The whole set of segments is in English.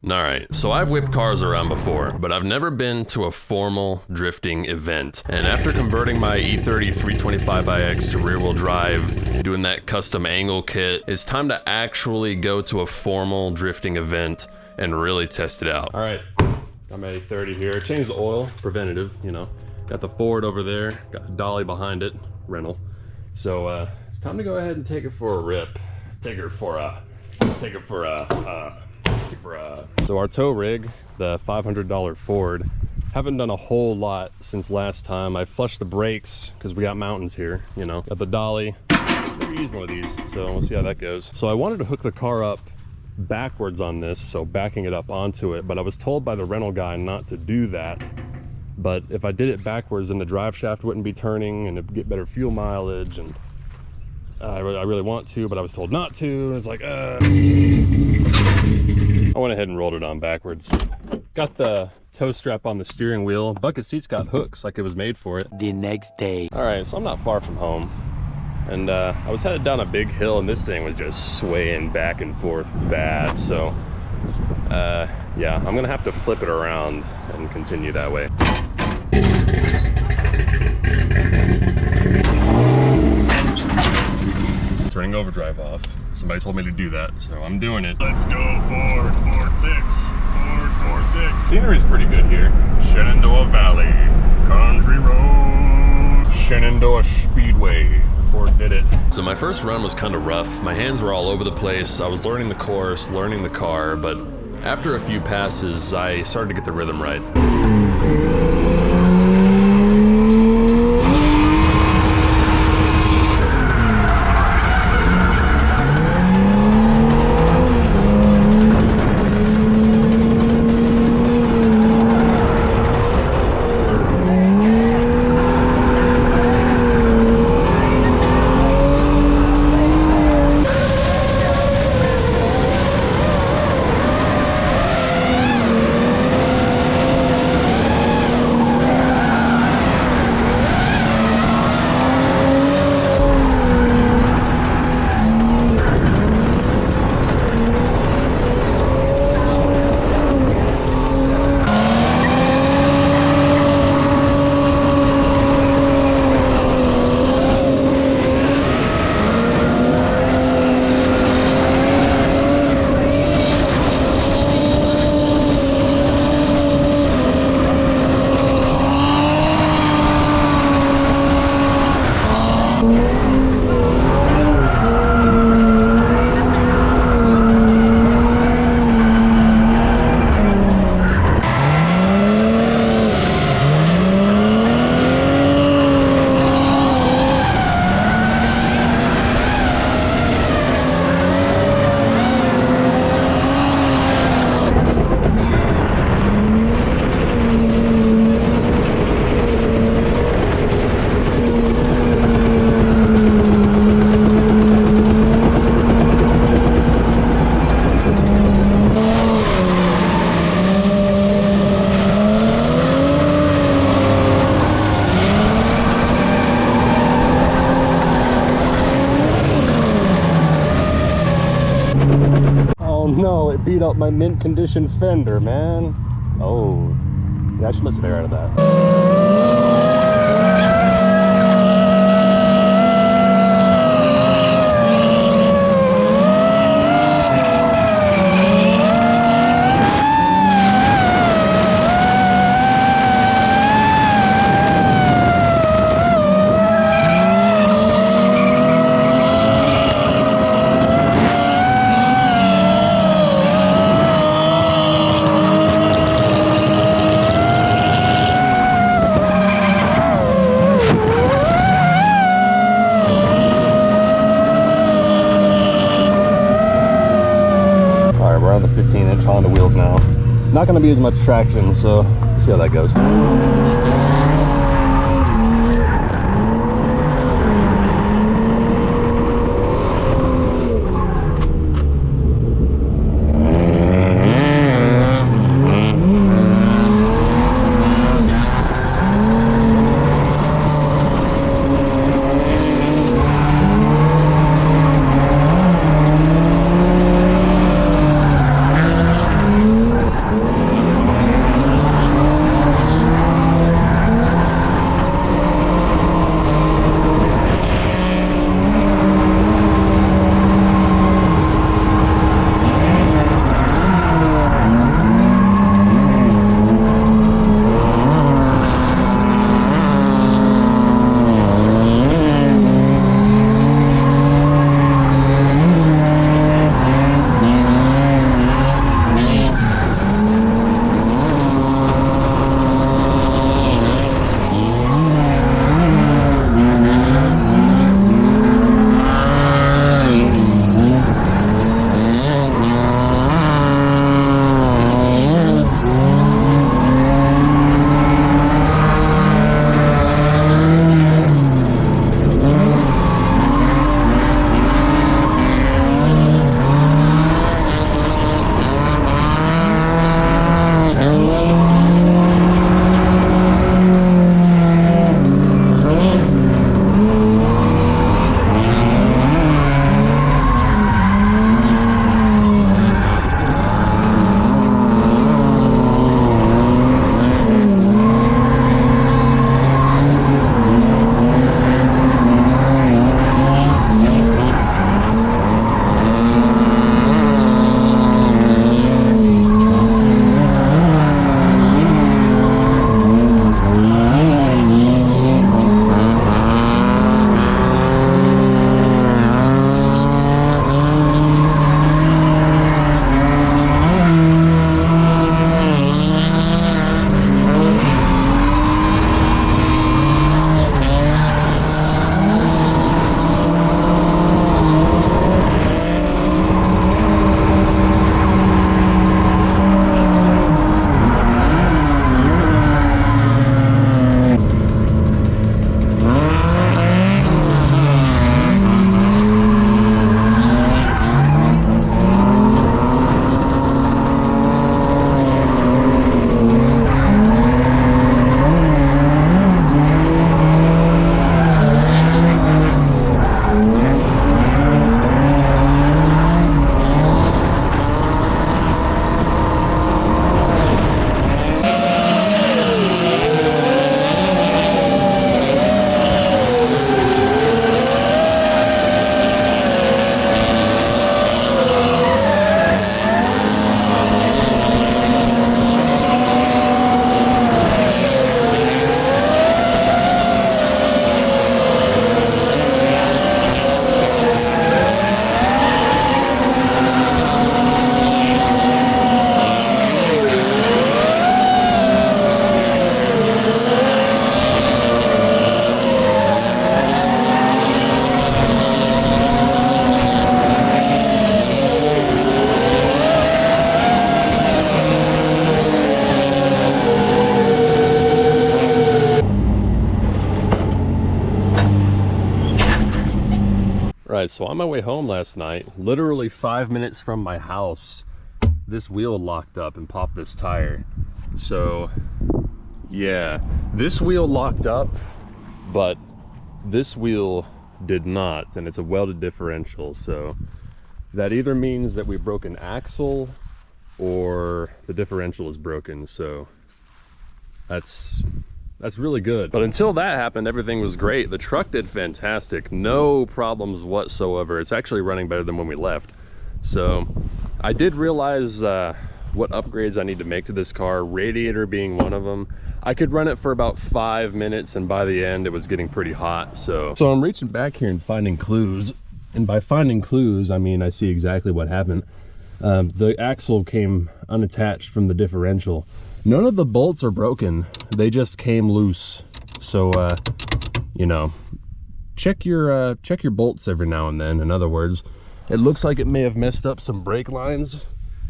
Alright, so I've whipped cars around before, but I've never been to a formal drifting event. And after converting my E30 325iX to rear-wheel drive, doing that custom angle kit, it's time to actually go to a formal drifting event and really test it out. Alright, got my E30 here. Changed the oil, preventative, you know. Got the Ford over there, got a dolly behind it, rental. So it's time to go ahead and take it for a rip. So our tow rig, the $500 Ford, haven't done a whole lot since last time. I flushed the brakes because we got mountains here, you know. Got the dolly, never used one of these, so we'll see how that goes. So I wanted to hook the car up backwards on this, so backing it up onto it, but I was told by the rental guy not to do that. But if I did it backwards, then the drive shaft wouldn't be turning and it'd get better fuel mileage, and I really want to, but I was told not to, and it's like, I went ahead and rolled it on backwards. Got the tow strap on the steering wheel. Bucket seat's got hooks like it was made for it. The next day. All right, so I'm not far from home. And I was headed down a big hill and this thing was just swaying back and forth bad. So yeah, I'm gonna have to flip it around and continue that way. Turning overdrive off. Somebody told me to do that, so I'm doing it. Let's go, Ford 6, Ford 6. Scenery's pretty good here. Shenandoah Valley, country road, Shenandoah Speedway. Ford did it. So my first run was kind of rough. My hands were all over the place. I was learning the course, learning the car, but after a few passes, I started to get the rhythm right. No, it beat up my mint condition fender, man. Oh, yeah, I should let some air out of that. Around the 15-inch Honda wheels now. Not going to be as much traction, so see how that goes. so on my way home last night, literally 5 minutes from my house, this wheel locked up and popped this tire. So yeah, this wheel locked up, but this wheel did not, and it's a welded differential. So that either means that we broke an axle or the differential is broken. So that's really good. But until that happened, everything was great. The truck did fantastic, no problems whatsoever. It's actually running better than when we left. So I did realize what upgrades I need to make to this car, radiator being one of them. I could run it for about 5 minutes, and by the end it was getting pretty hot. So I'm reaching back here and finding clues, and by finding clues I mean I see exactly what happened. The axle came unattached from the differential. None of the bolts are broken, they just came loose. So you know, check your bolts every now and then. In other words, it looks like it may have messed up some brake lines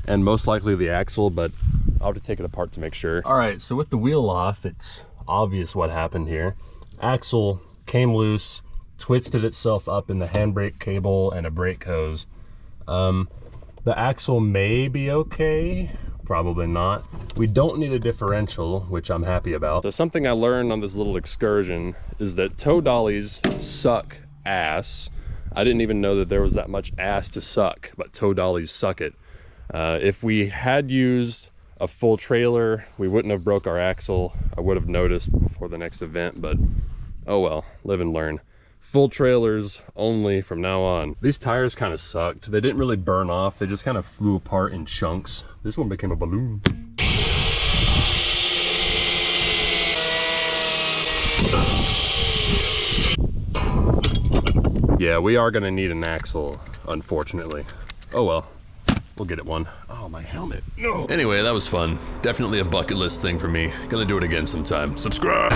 and most likely the axle, but I'll have to take it apart to make sure. All right, so with the wheel off, it's obvious what happened here. Axle came loose, twisted itself up in the handbrake cable and a brake hose. The axle may be okay, probably not. We don't need a differential, which I'm happy about. So something I learned on this little excursion is that tow dollies suck ass. I didn't even know that there was that much ass to suck, but tow dollies suck it. If we had used a full trailer, we wouldn't have broke our axle. I would have noticed before the next event, but oh well, live and learn. Full trailers only from now on. These tires kind of sucked. They didn't really burn off. They just kind of flew apart in chunks. This one became a balloon. Yeah, we are gonna need an axle, unfortunately. Oh well, we'll get it one. Oh, my helmet. No. Anyway, that was fun. Definitely a bucket list thing for me. Gonna do it again sometime. Subscribe!